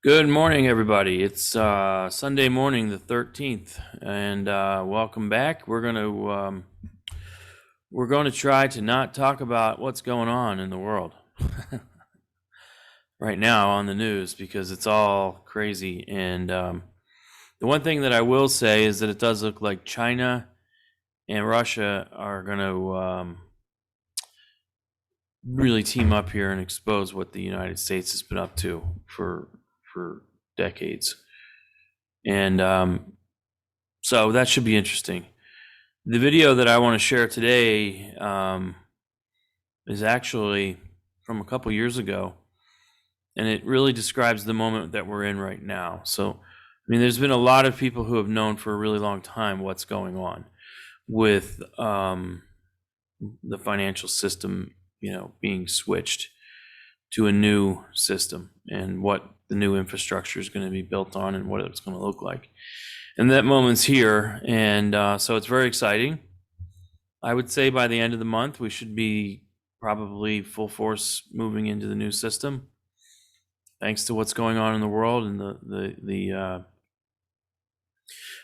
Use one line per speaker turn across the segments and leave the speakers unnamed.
Good morning, everybody. It's Sunday morning, the 13th, and welcome back. We're going to try to not talk about what's going on in the world right now on the news because it's all crazy. And the one thing that I will say is that it does look like China and Russia are going to really team up here and expose what the United States has been up to for decades. And so that should be interesting. The video that I want to share today is actually from a couple years ago, and it really describes the moment that we're in right now. So, I mean, there's been a lot of people who have known for a really long time what's going on with the financial system, being switched to a new system and what the new infrastructure is going to be built on and what it's going to look like. And that moment's here, and so it's very exciting. I would say by the end of the month, we should be probably full force moving into the new system, thanks to what's going on in the world and the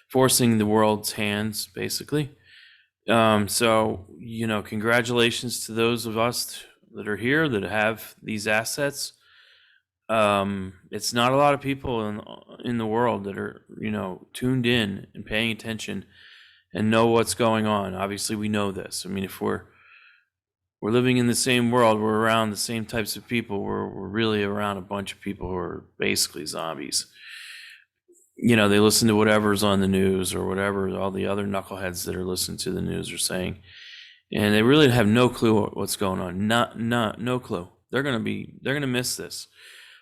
forcing the world's hands, basically. So, congratulations to those of us that are here that have these assets. It's not a lot of people in the world that are, tuned in and paying attention and know what's going on. Obviously, we know this. I mean, if we're living in the same world, we're around the same types of people. We're really around a bunch of people who are basically zombies. They listen to whatever's on the news or whatever all the other knuckleheads that are listening to the news are saying, and they really have no clue what's going on. No clue. They're gonna miss this.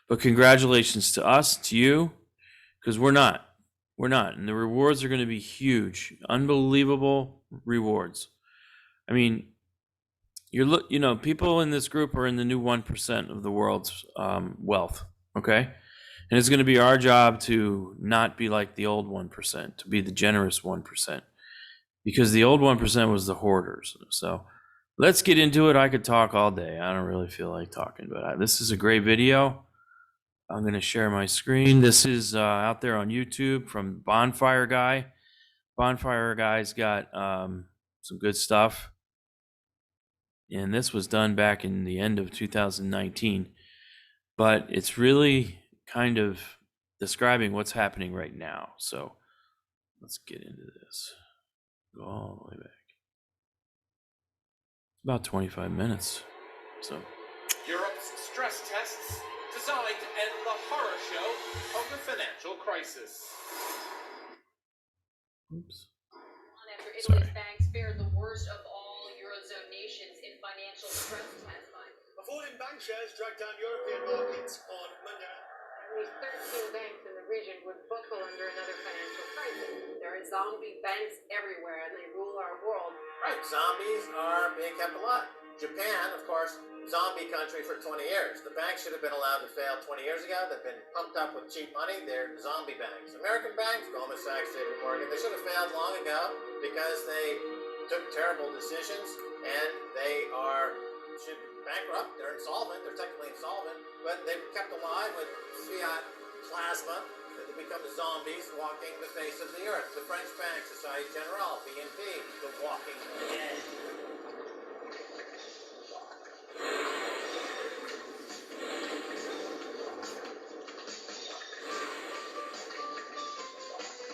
But congratulations to us, to you, because we're not, and the rewards are going to be huge, unbelievable rewards. I mean, people in this group are in the new 1% of the world's wealth, okay? And it's going to be our job to not be like the old 1%, to be the generous 1%, because the old 1% was the hoarders. So let's get into it. I could talk all day. I don't really feel like talking, but this is a great video. I'm going to share my screen. This is out there on YouTube from Bonfire Guy. Bonfire Guy's got some good stuff. And this was done back in the end of 2019. But it's really kind of describing what's happening right now. So let's get into this. Go all the way back. About 25 minutes. So
Europe's stress tests designed to end the horror show of the financial crisis.
Oops.
After Italy's banks fared the worst of all Eurozone nations in financial stress tests.
A fall in bank shares dragged down European markets on Monday.
At least 13 banks in the region would buckle under another financial crisis. There are zombie banks everywhere, and they rule our world.
Right, zombies are being kept alive. Japan, of course, zombie country for 20 years. The banks should have been allowed to fail 20 years ago. They've been pumped up with cheap money. They're zombie banks. American banks, Goldman Sachs, JP Morgan, they should have failed long ago because they took terrible decisions and they should be bankrupt. They're insolvent. They're technically insolvent, but they've kept alive with fiat plasma. They become zombies walking the face of the earth. The French bank, Societe Generale, BNP, the walking dead.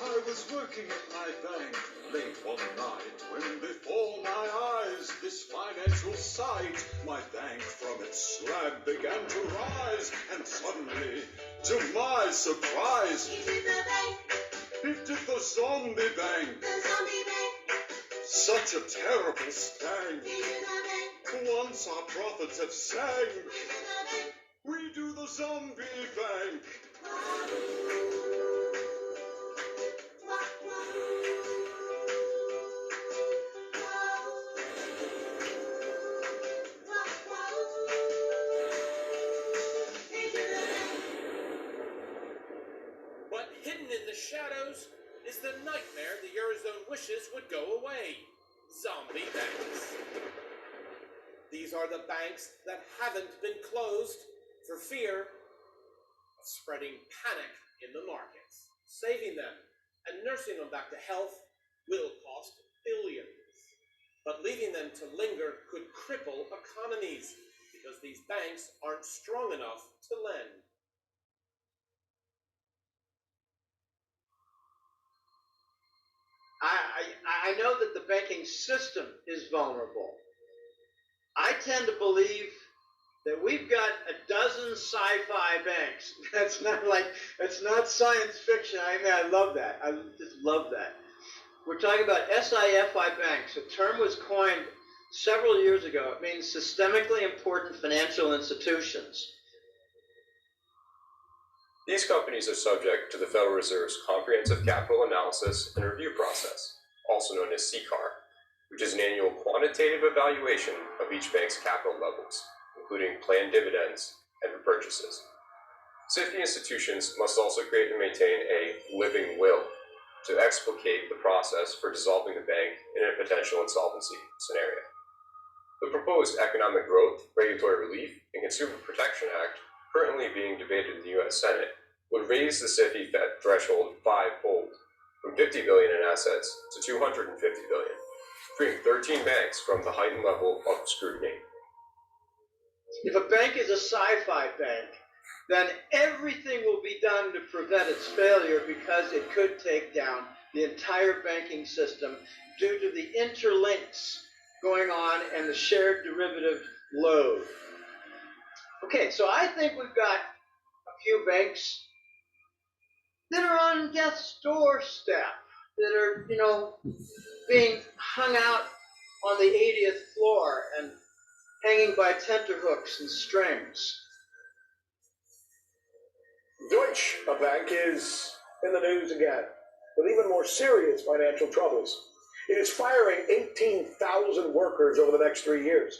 I was working at my bank late one night when before my eyes this financial sight, my bank from its slab began to rise, and suddenly, to my surprise, it did the zombie bank. Such a terrible stang. Once our prophets have sang, we do the zombie bank.
But hidden in the shadows is the nightmare the Eurozone wishes would go away. Zombie banks. These are the banks that haven't been closed for fear of spreading panic in the markets. Saving them and nursing them back to health will cost billions. But leaving them to linger could cripple economies because these banks aren't strong enough to lend.
I know that the banking system is vulnerable. I tend to believe that we've got a dozen sci-fi banks. That's not science fiction. I love that. I just love that. We're talking about SIFI banks. A term was coined several years ago. It means systemically important financial institutions.
These companies are subject to the Federal Reserve's Comprehensive Capital Analysis and Review process, also known as CCAR, which is an annual quantitative evaluation of each bank's capital levels, including planned dividends and repurchases. SIFI institutions must also create and maintain a living will to explicate the process for dissolving the bank in a potential insolvency scenario. The proposed Economic Growth, Regulatory Relief, and Consumer Protection Act, currently being debated in the U.S. Senate, would raise the SIFI threshold fivefold, from $50 billion in assets to $250 billion, freeing 13 banks from the heightened level of scrutiny.
If a bank is a sci-fi bank, then everything will be done to prevent its failure because it could take down the entire banking system due to the interlinks going on and the shared derivative load. Okay, so I think we've got a few banks that are on death's doorstep, that are, being hung out on the 80th floor and hanging by tenterhooks and strings.
Deutsche Bank is in the news again, with even more serious financial troubles. It is firing 18,000 workers over the next 3 years.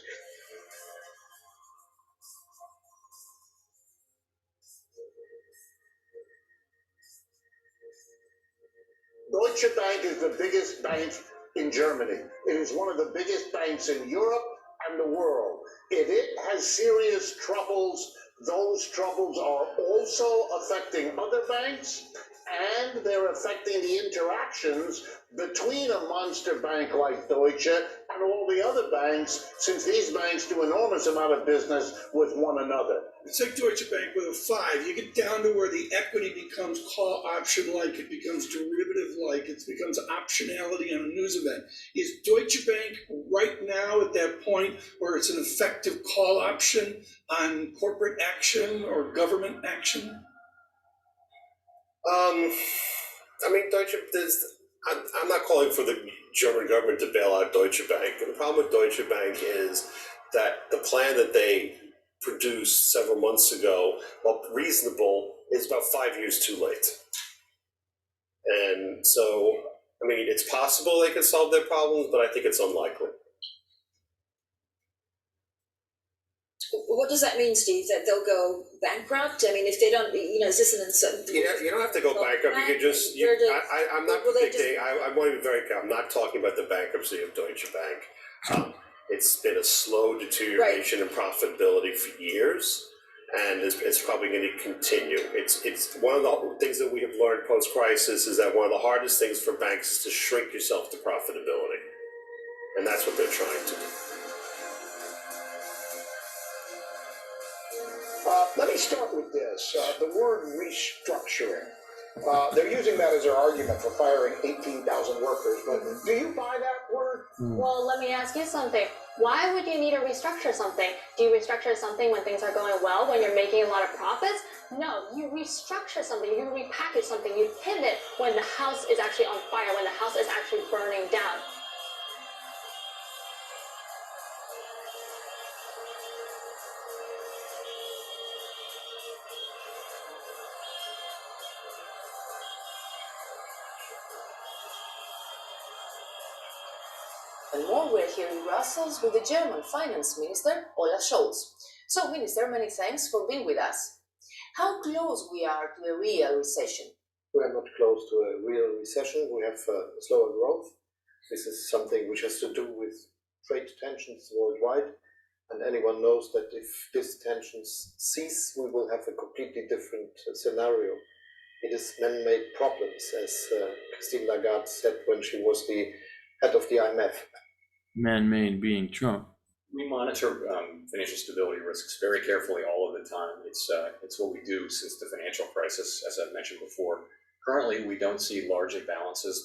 Deutsche Bank is the biggest bank in Germany. It is one of the biggest banks in Europe and the world. If it has serious troubles, those troubles are also affecting other banks, and they're affecting the interactions between a monster bank like Deutsche and all the other banks, since these banks do enormous amount of business with one another.
It's like Deutsche Bank with a 5. You get down to where the equity becomes call option-like, it becomes derivative-like, it becomes optionality on a news event. Is Deutsche Bank right now at that point where it's an effective call option on corporate action or government action?
I'm not calling for the German government to bail out Deutsche Bank. And the problem with Deutsche Bank is that the plan that they produced several months ago, while reasonable, is about 5 years too late. And so, it's possible they could solve their problems, but I think it's unlikely.
What does that mean, Steve? That they'll go bankrupt? If they don't, is this an uncertainty?
You don't have to go bankrupt. You can just. I'm not predicting. I want to be very clear. I'm not talking about the bankruptcy of Deutsche Bank. It's been a slow deterioration in profitability for years, and it's probably going to continue. It's one of the things that we have learned post-crisis is that one of the hardest things for banks is to shrink yourself to profitability, and that's what they're trying to do.
Let me start with this. The word restructuring. They're using that as their argument for firing 18,000 workers, but do you buy that word?
Well, let me ask you something. Why would you need to restructure something? Do you restructure something when things are going well, when you're making a lot of profits? No, you restructure something, you repackage something, you pivot when the house is actually on fire, when the house is actually burning down.
And more, we're here in Brussels with the German Finance Minister, Olaf Scholz. So, Minister, many thanks for being with us. How close we are to a real recession?
We are not close to a real recession. We have slower growth. This is something which has to do with trade tensions worldwide. And anyone knows that if these tensions cease, we will have a completely different scenario. It is man-made problems, as Christine Lagarde said when she was the head of the IMF.
Man-made being Trump.
We monitor financial stability risks very carefully all of the time. It's what we do since the financial crisis, as I mentioned before. Currently, we don't see large imbalances.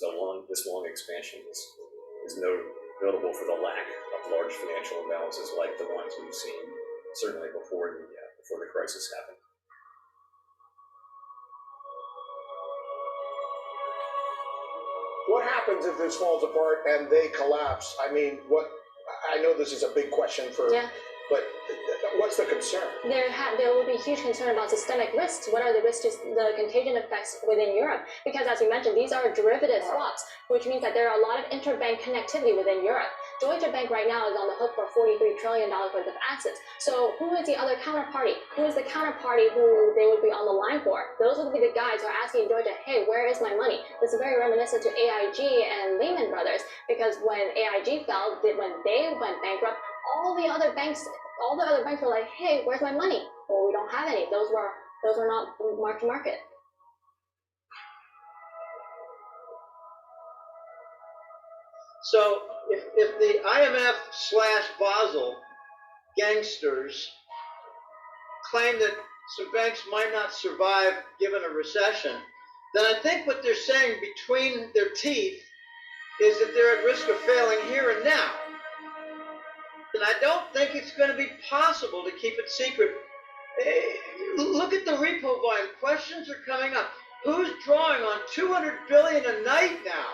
This long expansion is notable for the lack of large financial imbalances like the ones we've seen certainly before the crisis happened.
What happens if this falls apart and they collapse? I mean, I know this is a big question but what's the concern?
There will be huge concern about systemic risks. What are the risks to the contagion effects within Europe? Because as you mentioned, these are derivative swaps, which means that there are a lot of interbank connectivity within Europe. Deutsche Bank right now is on the hook for $43 trillion worth of assets. So who is the other counterparty? Who is the counterparty who they would be on the line for? Those would be the guys who are asking Deutsche, hey, where is my money? This is very reminiscent to AIG and Lehman Brothers, because when AIG fell, when they went bankrupt, all the other banks were like, hey, where's my money? Well, we don't have any. Those were not mark to market.
So if the IMF/Basel gangsters claim that some banks might not survive given a recession, then I think what they're saying between their teeth is that they're at risk of failing here and now. And I don't think it's going to be possible to keep it secret. Look at the repo volume. Questions are coming up. Who's drawing on $200 billion a night now?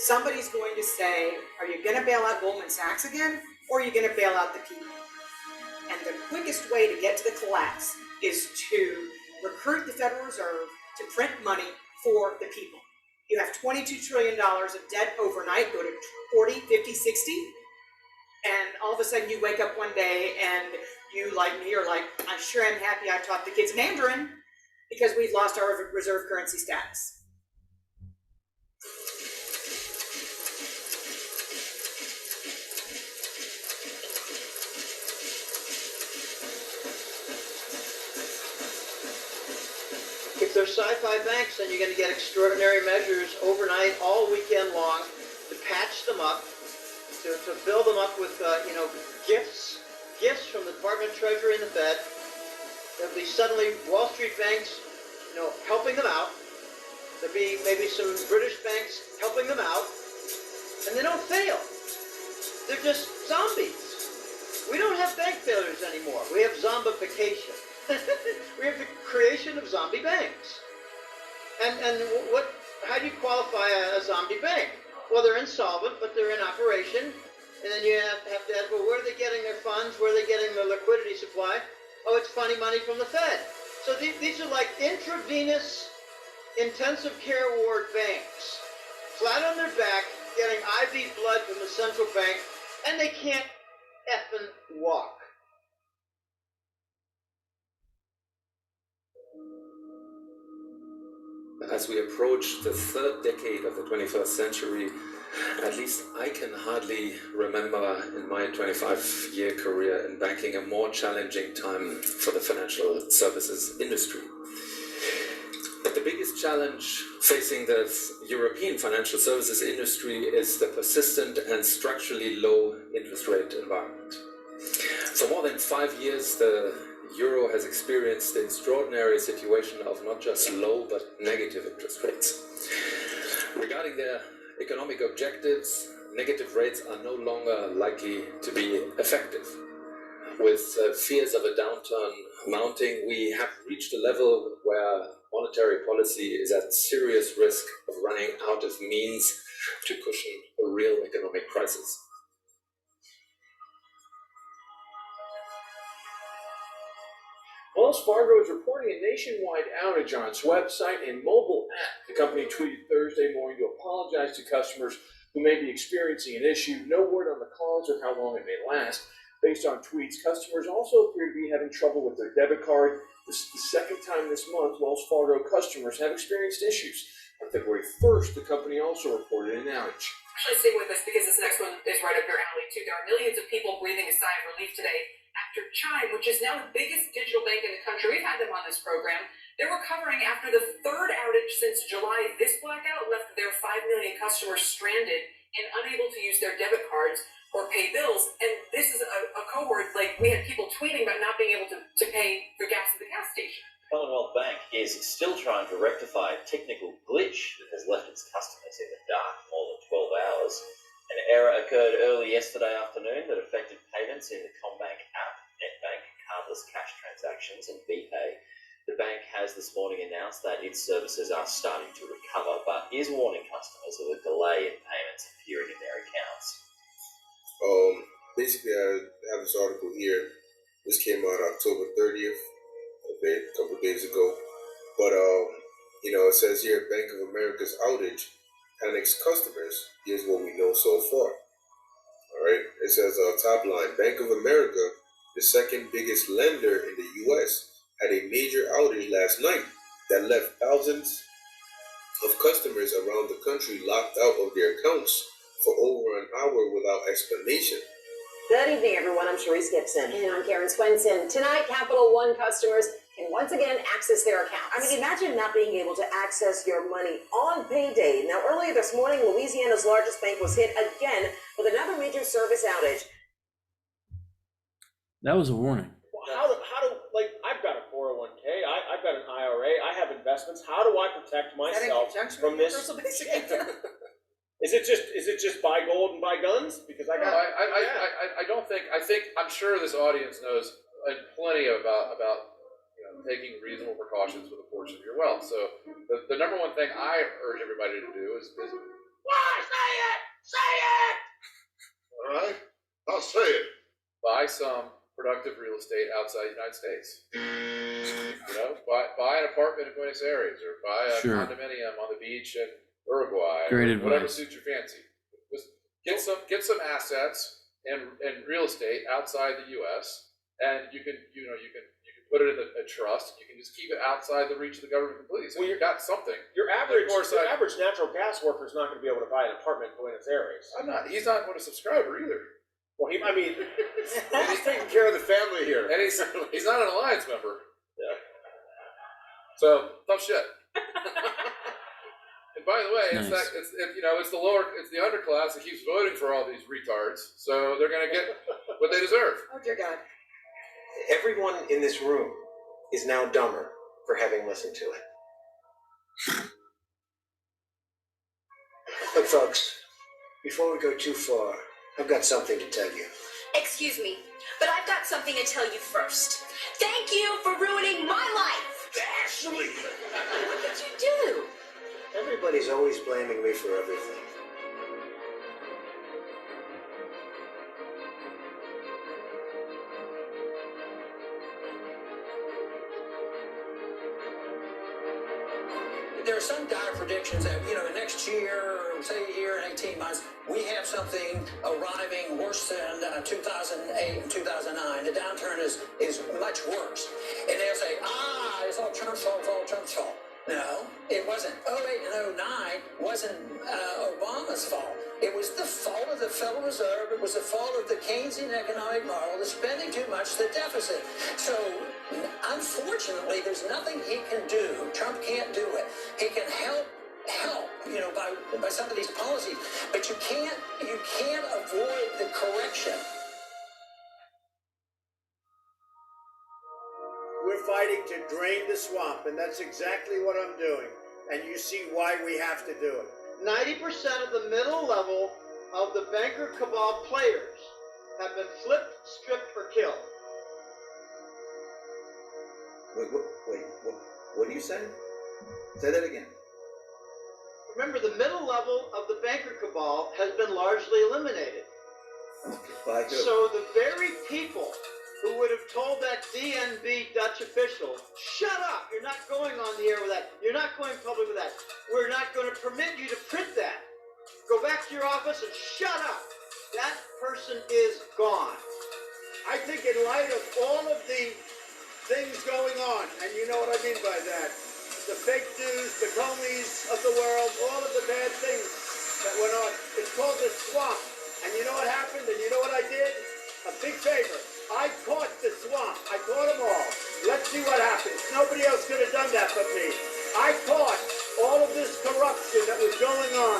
Somebody's going to say, are you going to bail out Goldman Sachs again, or are you going to bail out the people? And the quickest way to get to the collapse is to recruit the Federal Reserve to print money for the people. You have $22 trillion of debt overnight, go to 40, 50, 60, and all of a sudden you wake up one day and you, like me, are like, I sure am happy I taught the kids Mandarin because we've lost our reserve currency status.
If they're sci-fi banks, then you're going to get extraordinary measures overnight, all weekend long, to patch them up, to fill them up with, gifts from the Department of Treasury and the Fed. There'll be suddenly Wall Street banks, helping them out. There'll be maybe some British banks helping them out, and they don't fail. They're just zombies. We don't have bank failures anymore. We have zombification. We have the creation of zombie banks. And how do you qualify a zombie bank? Well, they're insolvent, but they're in operation. And then you have to ask, well, where are they getting their funds? Where are they getting their liquidity supply? Oh, it's funny money from the Fed. So these are like intravenous intensive care ward banks, flat on their back, getting IV blood from the central bank, and they can't effing walk.
As we approach the third decade of the 21st century, at least I can hardly remember in my 25-year career in banking a more challenging time for the financial services industry. But the biggest challenge facing the European financial services industry is the persistent and structurally low interest rate environment. For more than 5 years, the Euro has experienced the extraordinary situation of not just low but negative interest rates. Regarding their economic objectives, negative rates are no longer likely to be effective. With fears of a downturn mounting, we have reached a level where monetary policy is at serious risk of running out of means to cushion a real economic crisis.
Wells Fargo is reporting a nationwide outage on its website and mobile app. The company tweeted Thursday morning to apologize to customers who may be experiencing an issue. No word on the cause or how long it may last. Based on tweets, customers also appear to be having trouble with their debit card. This is the second time this month Wells Fargo customers have experienced issues. On February 1st, the company also reported an outage.
Actually, stay with us because this next one is right up your alley, too. There are millions of people breathing a sigh of relief today after Chime, which is now the biggest digital bank in the country. We've had them on this program. They're recovering after the third outage since July. This blackout left their 5 million customers stranded and unable to use their debit cards or pay bills. And this is a cohort, like we had people tweeting about not being able to pay for gas at the gas station.
Commonwealth Bank is still trying to rectify a technical glitch that has left its customers in the dark more than 12 hours. An error occurred early yesterday afternoon that affected payments in the CommBank app, NetBank, cardless cash transactions, and BPay. The bank has this morning announced that its services are starting to recover, but is warning customers of a delay in payments appearing in their accounts.
Basically, I have this article here. This came out October 30th, a couple of days ago. But, it says here, Bank of America's outage panics customers. Here's what we know so far. All right. It says, top line, Bank of America, the second biggest lender in the U.S., had a major outage last night that left thousands of customers around the country locked out of their accounts for over an hour without explanation.
Good evening, everyone. I'm Sharice Gibson.
And I'm Karen Swenson. Tonight, Capital One customers can once again access their accounts.
I mean, imagine not being able to access your money on payday. Now, earlier this morning, Louisiana's largest bank was hit again with another major service outage.
That was a warning.
How do I've got a 401k, I've got an IRA, I have investments. How do I protect myself from this? Is it just buy gold and buy guns? Because I
think I'm sure this audience knows plenty about taking reasonable precautions with a portion of your wealth. So the number one thing I urge everybody to do is
Why? Say it! Say it! All right, I'll say it.
Buy some productive real estate outside the United States. Buy an apartment in Buenos Aires or buy a condominium on the beach in Uruguay.
Great
whatever
advice.
suits your fancy. Just get some assets and real estate outside the U.S. and you can put it in a trust. You can just keep it outside the reach of the government completely. So you've got something.
Your average natural gas worker is not going to be able to buy an apartment in Buenos Aires.
He's not going to subscriber either.
Well, he's
taking care of the family here.
And he's not an alliance member.
Yeah.
So tough shit. And by the way, it's the underclass that keeps voting for all these retards. So they're going to get what they deserve.
Oh dear God.
Everyone in this room is now dumber for having listened to it.
Look, folks, before we go too far, I've got something to tell you.
Excuse me, but I've got something to tell you first. Thank you for ruining my life!
Ashley!
What did you do?
Everybody's always blaming me for everything.
There are some dire predictions that, next year, say a year and 18 months, we have something arriving worse than 2008 and 2009. The downturn is much worse. And they'll say, it's all Trump's fault, it's all Trump's fault. No, it wasn't. 08 and 09 wasn't Obama's fault. It was the fault of the Federal Reserve. It was the fault of the Keynesian economic model, the spending too much, the deficit. So, unfortunately, there's nothing he can do. Trump can't do it. He can help, by some of these policies, but you can't avoid the correction.
We're fighting to drain the swamp, and that's exactly what I'm doing. And you see why we have to do it.
90% of the middle level of the banker cabal players have been flipped, stripped, or killed.
Wait, what are you saying? Say that again.
Remember, the middle level of the banker cabal has been largely eliminated.
By who?
So the very people who would have told that DNB Dutch official, shut up, you're not going on the air with that, you're not going public with that, we're not going to permit you to print that. Go back to your office and shut up. That person is gone.
I think in light of all of the things going on, and you know what I mean by that, the fake news, the Comeys of the world, all of the bad things, that went on. It's called the swamp. And you know what happened? And you know what I did? A big favor. I caught the swamp. I caught them all. Let's see what happens. Nobody else could have done that but me. I caught all of this corruption that was going on,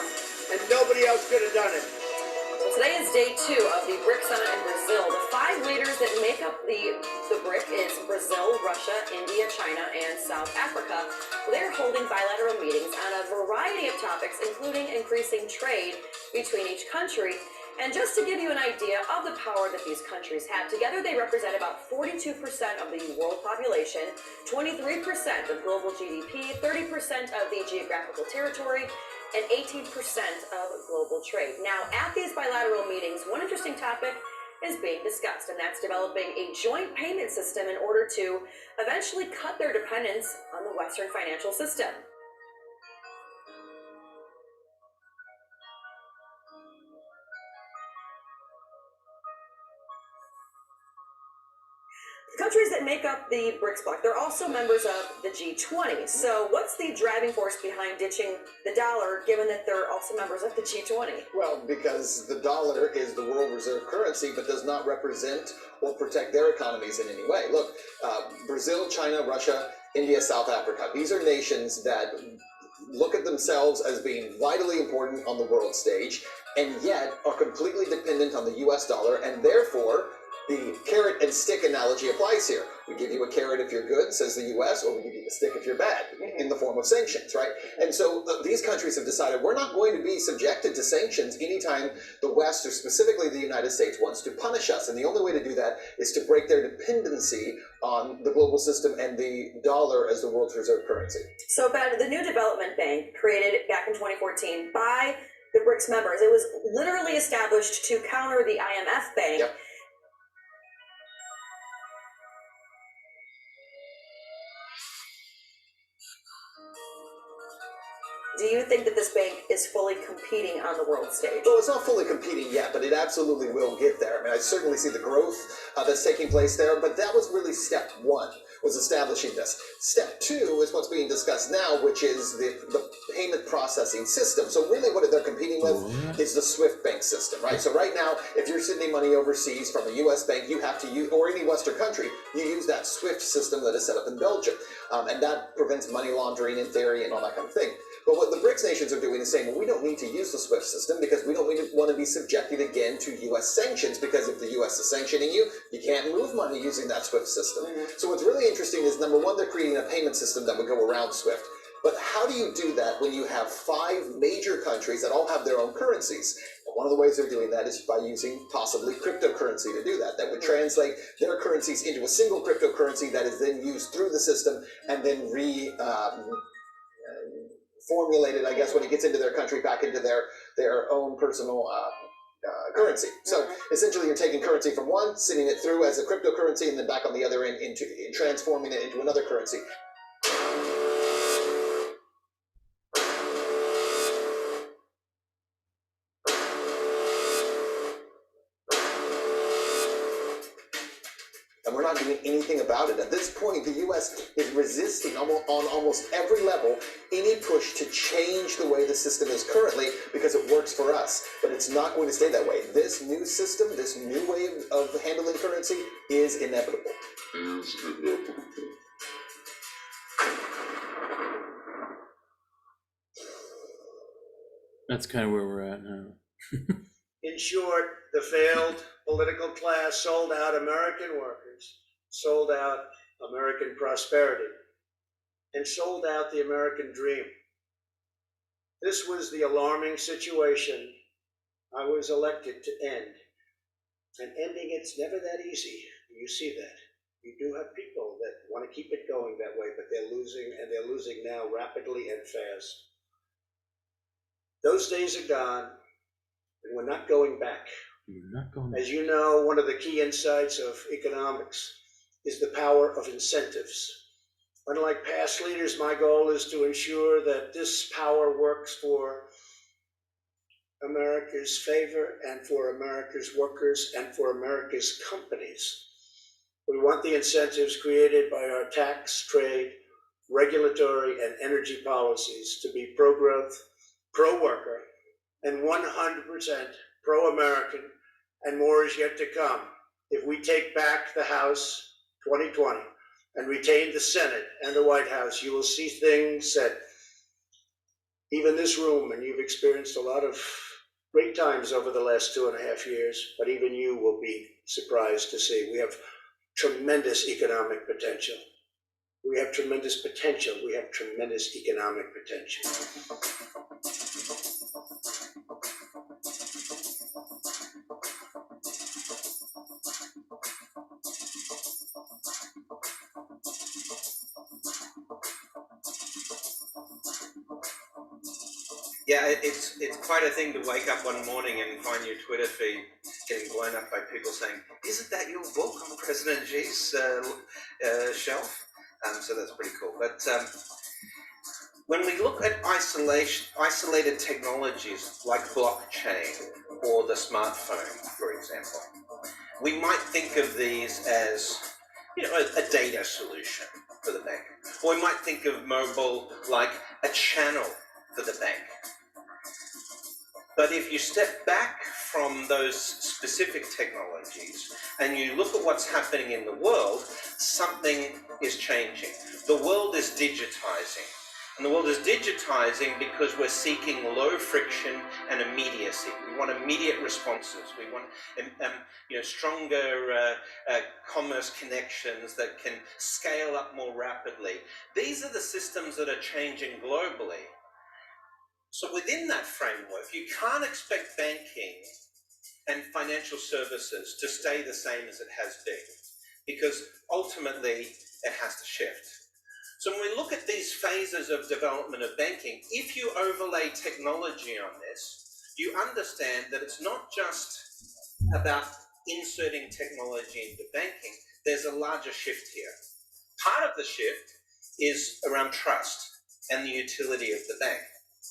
and nobody else could have done it.
Well, today is day 2 of the BRICS summit in Brazil. The 5 leaders that make up the BRIC is Brazil, Russia, India, China, and South Africa. Well, they're holding bilateral meetings on a variety of topics, including increasing trade between each country. And just to give you an idea of the power that these countries have, together they represent about 42% of the world population, 23% of global GDP, 30% of the geographical territory, and 18% of global trade. Now, at these bilateral meetings, one interesting topic is being discussed, and that's developing a joint payment system in order to eventually cut their dependence on the Western financial system. Countries that make up the BRICS bloc, they're also members of the G20. So what's the driving force behind ditching the dollar, given that they're also members of the G20?
Well, because the dollar is the world reserve currency, but does not represent or protect their economies in any way. Look, Brazil, China, Russia, India, South Africa, these are nations that look at themselves as being vitally important on the world stage, and yet are completely dependent on the US dollar, and therefore the carrot and stick analogy applies here. We give you a carrot if you're good, says the US, or we give you a stick if you're bad, in the form of sanctions, right? And so these countries have decided we're not going to be subjected to sanctions anytime the West, or specifically the United States, wants to punish us. And the only way to do that is to break their dependency on the global system and the dollar as the world's reserve currency.
So, Ben, the new development bank, created back in 2014 by the BRICS members, it was literally established to counter the IMF bank.
Yep.
Do you think that this bank is fully competing on the world stage?
Well, it's not fully competing yet, but it absolutely will get there. I mean, I certainly see the growth that's taking place there, but that was really step 1, was establishing this. Step 2 is what's being discussed now, which is the payment processing system. So really what they're competing with is the SWIFT bank system, right? So right now, if you're sending money overseas from a US bank, you have to use, or any Western country, you use that SWIFT system that is set up in Belgium. And that prevents money laundering in theory and all that kind of thing. But what the BRICS nations are doing is saying, well, we don't need to use the SWIFT system because we don't want to be subjected again to US sanctions, because if the US is sanctioning you, you can't move money using that SWIFT system. So what's really interesting is, number 1, they're creating a payment system that would go around SWIFT. But how do you do that when you have 5 major countries that all have their own currencies? And one of the ways they're doing that is by using possibly cryptocurrency to do that. That would translate their currencies into a single cryptocurrency that is then used through the system and then formulated, I guess, when it gets into their country, back into their own personal currency. So essentially you're taking currency from one, sending it through as a cryptocurrency, and then back on the other end into transforming it into another currency. And we're not doing anything about it. At this point, the US is resisting on almost every level any push to change the way the system is currently, because it works for us. But it's not going to stay that way. This new system, this new way of handling currency is inevitable.
That's kind of where we're at now.
In short, the failed political class sold out American workers, sold out American prosperity, and sold out the American dream. This was the alarming situation I was elected to end. And ending it's never that easy. You see that. You do have people that want to keep it going that way, but they're losing, and they're losing now rapidly and fast. Those days are gone, and we're not going back. As you know, one of the key insights of economics is the power of incentives. Unlike past leaders, my goal is to ensure that this power works for America's favor and for America's workers and for America's companies. We want the incentives created by our tax, trade, regulatory, and energy policies to be pro-growth, pro-worker, and 100% pro-American, and more is yet to come. If we take back the House 2020 and retain the Senate and the White House, you will see things that even this room, and you've experienced a lot of great times over the last 2.5 years, but even you will be surprised to see. We have tremendous economic potential. We have tremendous potential. We have tremendous economic potential.
Yeah, it's quite a thing to wake up one morning and find your Twitter feed getting blown up by people saying, "Isn't that your book on President Xi's shelf?" So that's pretty cool. But when we look at isolated technologies like blockchain or the smartphone, for example, we might think of these as, a data solution for the bank. Or we might think of mobile like a channel for the bank. But if you step back from those specific technologies and you look at what's happening in the world, something is changing. The world is digitizing. And the world is digitizing because we're seeking low friction and immediacy. We want immediate responses. We want stronger commerce connections that can scale up more rapidly. These are the systems that are changing globally. So within that framework, you can't expect banking and financial services to stay the same as it has been, because ultimately it has to shift. So when we look at these phases of development of banking, if you overlay technology on this, you understand that it's not just about inserting technology into banking. There's a larger shift here. Part of the shift is around trust and the utility of the bank.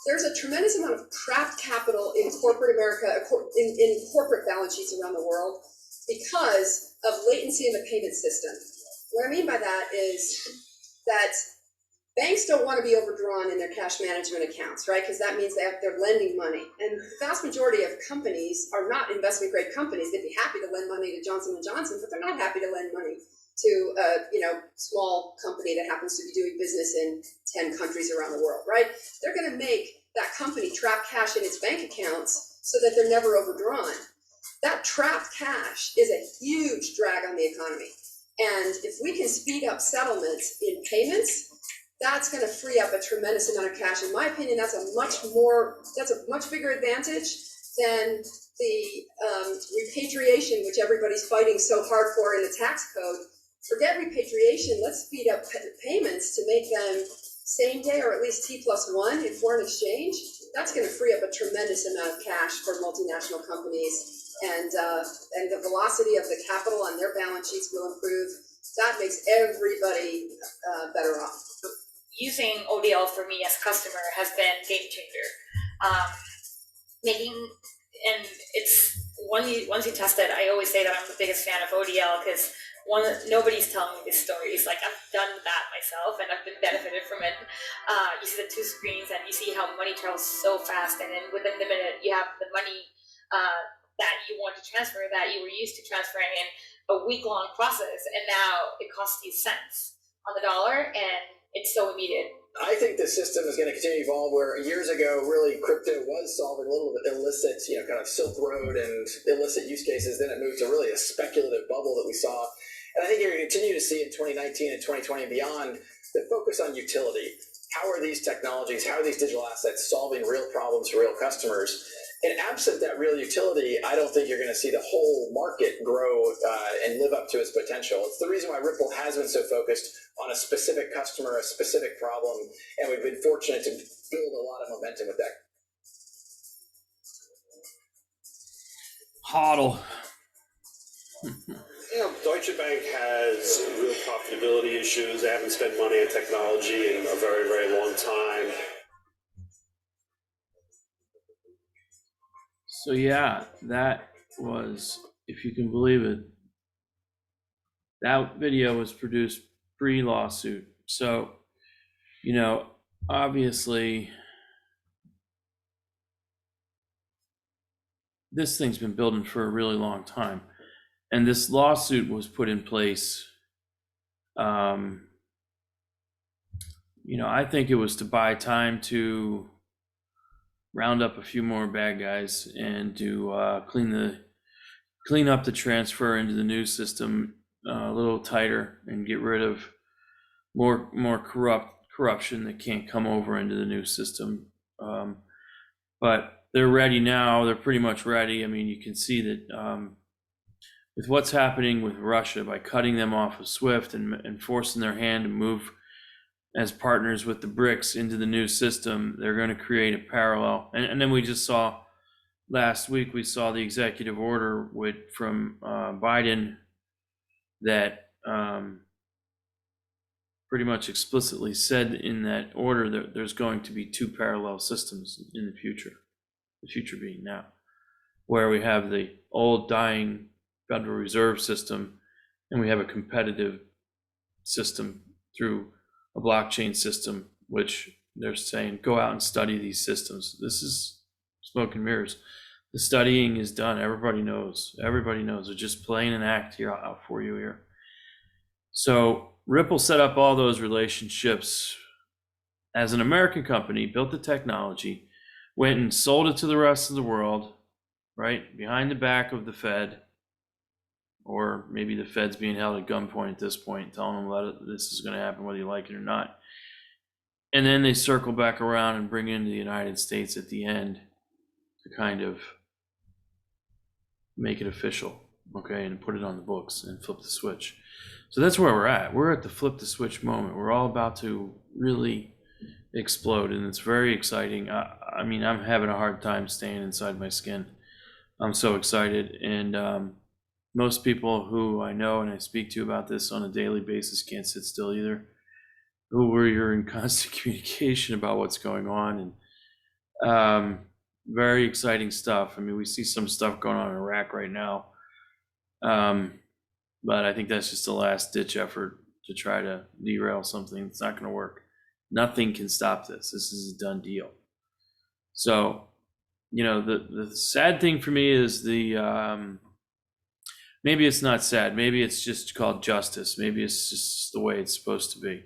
There's a tremendous amount of trapped capital in corporate America, in corporate balance sheets around the world, because of latency in the payment system. What I mean by that is that banks don't want to be overdrawn in their cash management accounts, right? Because that means they're lending money. And the vast majority of companies are not investment grade companies. They'd be happy to lend money to Johnson & Johnson, but they're not happy to lend money to a small company that happens to be doing business in 10 countries around the world, right? They're going to make that company trap cash in its bank accounts so that they're never overdrawn. That trapped cash is a huge drag on the economy. And if we can speed up settlements in payments, that's going to free up a tremendous amount of cash. In my opinion, that's a much bigger advantage than the repatriation, which everybody's fighting so hard for in the tax code. Forget repatriation. Let's speed up payments to make them same day or at least T+1 in foreign exchange. That's going to free up a tremendous amount of cash for multinational companies, and the velocity of the capital on their balance sheets will improve. That makes everybody better off.
Using ODL for me as a customer has been game changer. And it's once you test it, I always say that I'm the biggest fan of ODL because nobody's telling me this story. It's like I've done that myself and I've been benefited from it. You see the two screens and you see how money travels so fast, and then within the minute you have the money that you want to transfer that you were used to transferring in a week-long process, and now it costs you cents on the dollar, and it's so immediate.
I think the system is going to continue to evolve where years ago, really, crypto was solving a little bit illicit, kind of Silk Road and illicit use cases. Then it moved to really a speculative bubble that we saw. And I think you're going to continue to see in 2019 and 2020 and beyond the focus on utility. How are these technologies, how are these digital assets solving real problems for real customers? And absent that real utility, I don't think you're going to see the whole market grow and live up to its potential. It's the reason why Ripple has been so focused on a specific customer, a specific problem, and we've been fortunate to build a lot of momentum with that.
HODL.
Deutsche Bank has real profitability issues. They haven't spent money on technology in a very, very long time.
So yeah, that was, if you can believe it, that video was produced pre-lawsuit. So, obviously this thing's been building for a really long time. And this lawsuit was put in place, I think it was to buy time to round up a few more bad guys and to clean up the transfer into the new system a little tighter and get rid of more corruption that can't come over into the new system. But they're ready now. They're pretty much ready. I mean, you can see that with what's happening with Russia by cutting them off of SWIFT and forcing their hand to move as partners with the BRICS into the new system, they're going to create a parallel. And then we just saw last week, we saw the executive order from Biden that pretty much explicitly said in that order that there's going to be two parallel systems in the future being now, where we have the old dying Federal Reserve system and we have a competitive system through a blockchain system, which they're saying, go out and study these systems. This is smoke and mirrors. The studying is done. Everybody knows. They're just playing an act here out for you here. So Ripple set up all those relationships as an American company, built the technology, went and sold it to the rest of the world, right? Behind the back of the Fed, or maybe the Fed's being held at gunpoint at this point, telling them this is going to happen whether you like it or not. And then they circle back around and bring it into the United States at the end to kind of make it official, okay, and put it on the books and flip the switch. So that's where we're at. We're at the flip the switch moment. We're all about to really explode, and it's very exciting. I mean, I'm having a hard time staying inside my skin. I'm so excited, and most people who I know and I speak to about this on a daily basis can't sit still either. We're in constant communication about what's going on, and very exciting stuff. I mean, we see some stuff going on in Iraq right now, but I think that's just a last-ditch effort to try to derail something. It's not going to work. Nothing can stop this. This is a done deal. So, the sad thing for me is maybe it's not sad. Maybe it's just called justice. Maybe it's just the way it's supposed to be.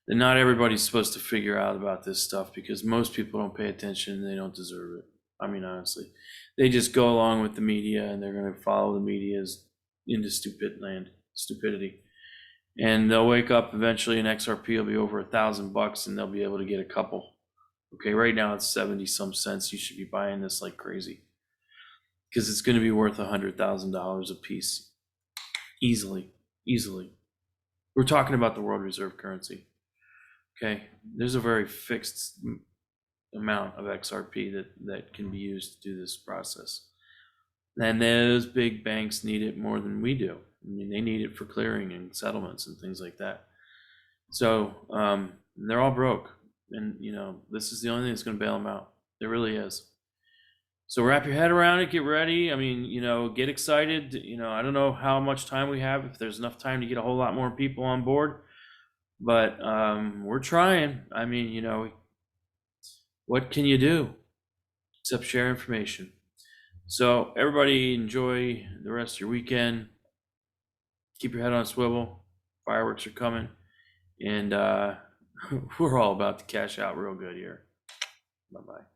And not everybody's supposed to figure out about this stuff because most people don't pay attention and they don't deserve it. I mean, honestly, they just go along with the media and they're going to follow the media's into stupidity. And they'll wake up eventually and XRP will be over $1,000 and they'll be able to get a couple. Okay, right now it's 70 some cents. You should be buying this like crazy because it's going to be worth $100,000 a piece. Easily. We're talking about the world reserve currency. Okay, there's a very fixed amount of XRP that can be used to do this process. And those big banks need it more than we do. I mean, they need it for clearing and settlements and things like that. So they're all broke. And, this is the only thing that's going to bail them out. It really is. So wrap your head around it, get ready. I mean, get excited. I don't know how much time we have, if there's enough time to get a whole lot more people on board. But we're trying. I mean, what can you do except share information? So everybody enjoy the rest of your weekend. Keep your head on a swivel. Fireworks are coming. And we're all about to cash out real good here. Bye-bye.